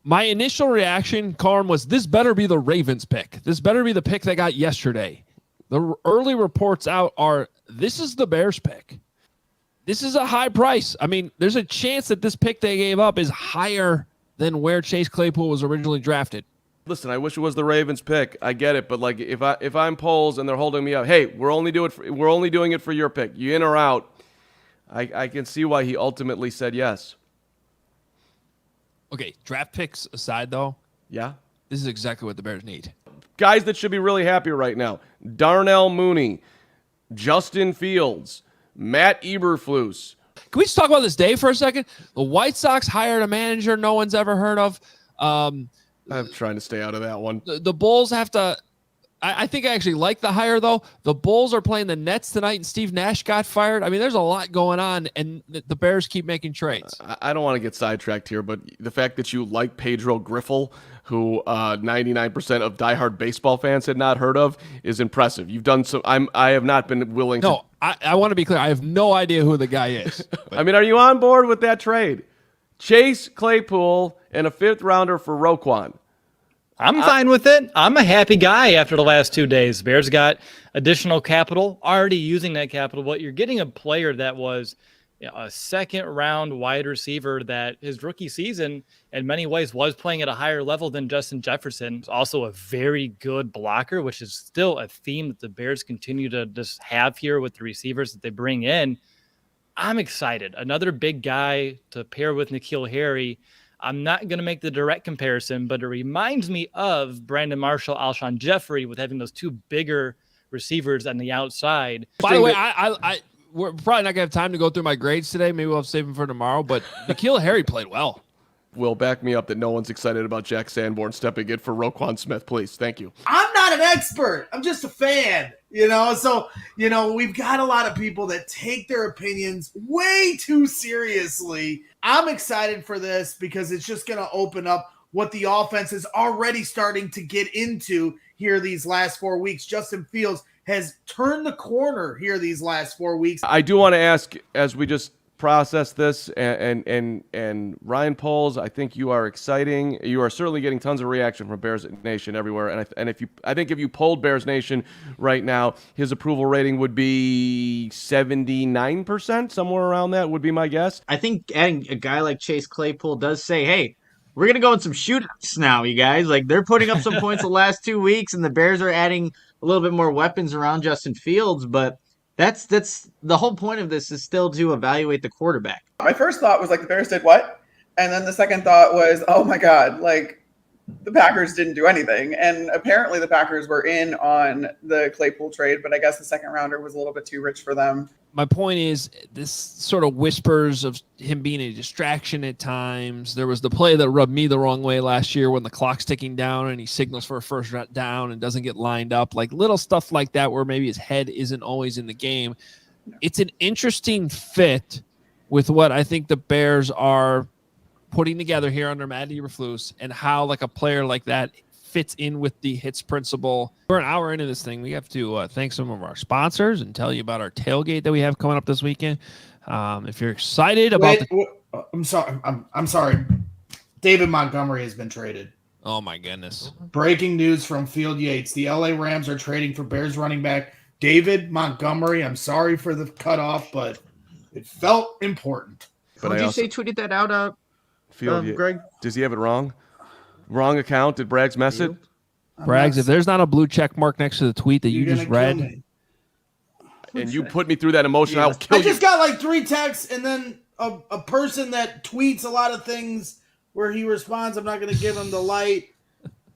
My initial reaction, Carm, was this better be the Ravens pick. This better be the pick they got yesterday. The early reports out are this is the Bears pick. This is a high price. I mean, there's a chance that this pick they gave up is higher than where Chase Claypool was originally drafted. Listen, I wish it was the Ravens pick. I get it, but like if I'm Poles and they're holding me up, hey, we're only doing it for your pick. You in or out? I can see why he ultimately said yes. Okay, draft picks aside, though. Yeah? This is exactly what the Bears need. Guys that should be really happy right now. Darnell Mooney, Justin Fields, Matt Eberflus. Can we just talk about this day for a second? The White Sox hired a manager no one's ever heard of. I'm trying to stay out of that one. The Bulls have to... I think I actually like the hire, though. The Bulls are playing the Nets tonight, and Steve Nash got fired. I mean, there's a lot going on, and the Bears keep making trades. I don't want to get sidetracked here, but the fact that you like Pedro Griffel, who 99% of diehard baseball fans had not heard of, is impressive. You've done so. I have not been willing to. No, I want to be clear. I have no idea who the guy is. I mean, are you on board with that trade? Chase Claypool and a 5th rounder for Roquan. I'm fine with it. I'm a happy guy after the last 2 days. Bears got additional capital, already using that capital, but you're getting a player that was a 2nd-round wide receiver that his rookie season in many ways was playing at a higher level than Justin Jefferson. He's also a very good blocker, which is still a theme that the Bears continue to just have here with the receivers that they bring in. I'm excited. Another big guy to pair with N'Keal Harry. I'm not going to make the direct comparison, but it reminds me of Brandon Marshall, Alshon Jeffrey, with having those 2 bigger receivers on the outside. By the way, we're probably not going to have time to go through my grades today. Maybe we'll have to save them for tomorrow, but N'Keal Harry played well. Will, back me up that no one's excited about Jack Sanborn stepping in for Roquan Smith, please. Thank you. I'm not an expert. I'm just a fan, So, we've got a lot of people that take their opinions way too seriously. I'm excited for this because it's just going to open up what the offense is already starting to get into here these last 4 weeks. Justin Fields has turned the corner here these last 4 weeks. I do want to ask, as we just process this, and Ryan Poles, I think you are exciting. You are certainly getting tons of reaction from Bears Nation everywhere, and I think if you polled Bears Nation right now, his approval rating would be 79%, somewhere around that would be my guess. I think adding a guy like Chase Claypool does say, hey, we're going to go in some shootouts now, you guys. Like, they're putting up some points the last 2 weeks, and the Bears are adding a little bit more weapons around Justin Fields, but that's the whole point of this is still to evaluate the quarterback. My first thought was, like, the Bears did what? And then the second thought was, oh, my God, like, the Packers didn't do anything. And apparently the Packers were in on the Claypool trade, but I guess the 2nd rounder was a little bit too rich for them. My point is this sort of whispers of him being a distraction at times. There was the play that rubbed me the wrong way last year when the clock's ticking down and he signals for a first down and doesn't get lined up. Like little stuff like that where maybe his head isn't always in the game. It's an interesting fit with what I think the Bears are putting together here under Matt Eberflus and how like a player like that fits in with the hits principle. We're an hour into this thing. We have to thank some of our sponsors and tell you about our tailgate that we have coming up this weekend. If you're excited about I'm sorry. David Montgomery has been traded. Oh my goodness. Breaking news from Field Yates. The LA Rams are trading for Bears running back David Montgomery. I'm sorry for the cutoff, but it felt important. But did you say tweeted that out, Greg? Does he have it wrong? Wrong account? Did Braggs mess it? Braggs, if there's not a blue check mark next to the tweet that you just read, and you put me through that emotion, I'll kill you. I just got like 3 texts, and then a person that tweets a lot of things where he responds, I'm not going to give him the light,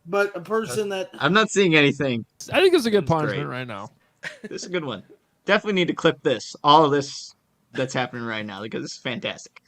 but a person that... I'm not seeing anything. I think it's a good punishment right now. This is a good one. Definitely need to clip this. All of this that's happening right now because it's fantastic.